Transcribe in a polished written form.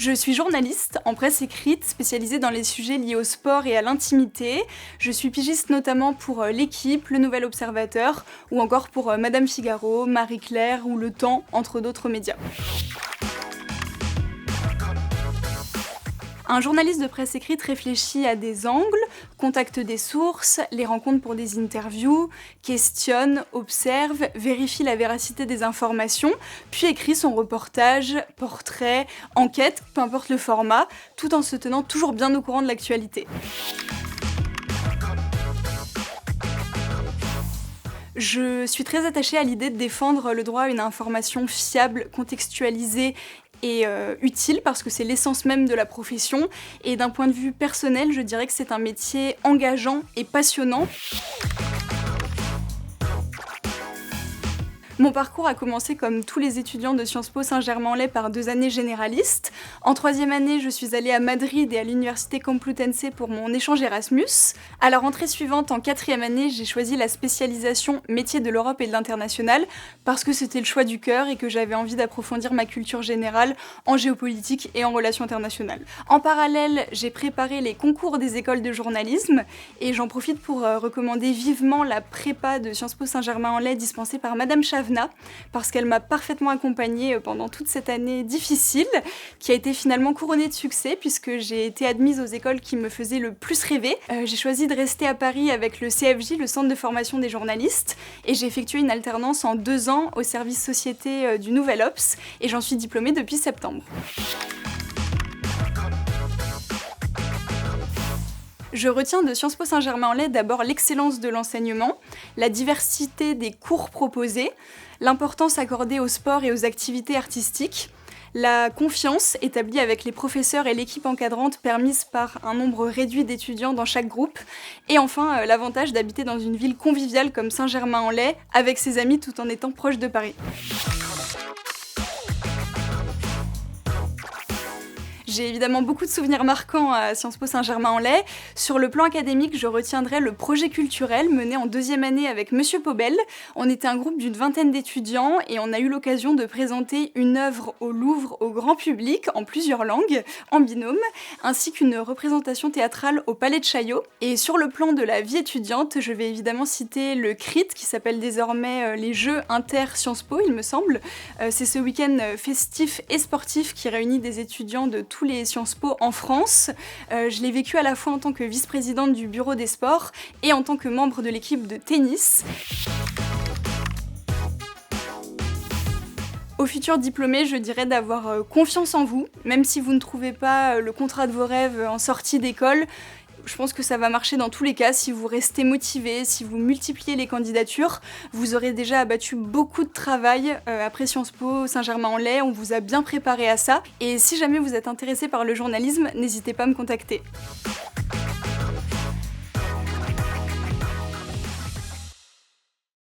Je suis journaliste en presse écrite, spécialisée dans les sujets liés au sport et à l'intimité. Je suis pigiste notamment pour L'Équipe, Le Nouvel Observateur, ou encore pour Madame Figaro, Marie-Claire ou Le Temps, entre d'autres médias. Un journaliste de presse écrite réfléchit à des angles, contacte des sources, les rencontre pour des interviews, questionne, observe, vérifie la véracité des informations, puis écrit son reportage, portrait, enquête, peu importe le format, tout en se tenant toujours bien au courant de l'actualité. Je suis très attachée à l'idée de défendre le droit à une information fiable, contextualisée et utile, parce que c'est l'essence même de la profession. Et d'un point de vue personnel, je dirais que c'est un métier engageant et passionnant. Mon parcours a commencé comme tous les étudiants de Sciences Po Saint-Germain-en-Laye par 2 années généralistes. En 3e année, je suis allée à Madrid et à l'Université Complutense pour mon échange Erasmus. À la rentrée suivante, en 4e année, j'ai choisi la spécialisation métiers de l'Europe et de l'international parce que c'était le choix du cœur et que j'avais envie d'approfondir ma culture générale en géopolitique et en relations internationales. En parallèle, j'ai préparé les concours des écoles de journalisme et j'en profite pour recommander vivement la prépa de Sciences Po Saint-Germain-en-Laye dispensée par Madame Chavenat, parce qu'elle m'a parfaitement accompagnée pendant toute cette année difficile, qui a été finalement couronnée de succès puisque j'ai été admise aux écoles qui me faisaient le plus rêver. J'ai choisi de rester à Paris avec le CFJ, le Centre de formation des journalistes, et j'ai effectué une alternance en 2 ans au service société du Nouvel Obs, et j'en suis diplômée depuis septembre. Je retiens de Sciences Po Saint-Germain-en-Laye d'abord l'excellence de l'enseignement, la diversité des cours proposés, l'importance accordée au sport et aux activités artistiques, la confiance établie avec les professeurs et l'équipe encadrante permise par un nombre réduit d'étudiants dans chaque groupe, et enfin l'avantage d'habiter dans une ville conviviale comme Saint-Germain-en-Laye avec ses amis tout en étant proche de Paris. J'ai évidemment beaucoup de souvenirs marquants à Sciences Po Saint-Germain-en-Laye. Sur le plan académique, je retiendrai le projet culturel mené en 2e année avec Monsieur Pobel. On était un groupe d'une 20aine d'étudiants et on a eu l'occasion de présenter une œuvre au Louvre au grand public en plusieurs langues, en binôme, ainsi qu'une représentation théâtrale au Palais de Chaillot. Et sur le plan de la vie étudiante, je vais évidemment citer le CRIT, qui s'appelle désormais les Jeux Inter-Sciences Po, il me semble. C'est ce week-end festif et sportif qui réunit des étudiants de tous les Sciences Po en France. Je l'ai vécu à la fois en tant que vice-présidente du bureau des sports et en tant que membre de l'équipe de tennis. Aux futurs diplômés, je dirais d'avoir confiance en vous, même si vous ne trouvez pas le contrat de vos rêves en sortie d'école. Je pense que ça va marcher dans tous les cas. Si vous restez motivé, si vous multipliez les candidatures, vous aurez déjà abattu beaucoup de travail après Sciences Po Saint-Germain-en-Laye. On vous a bien préparé à ça. Et si jamais vous êtes intéressé par le journalisme, n'hésitez pas à me contacter.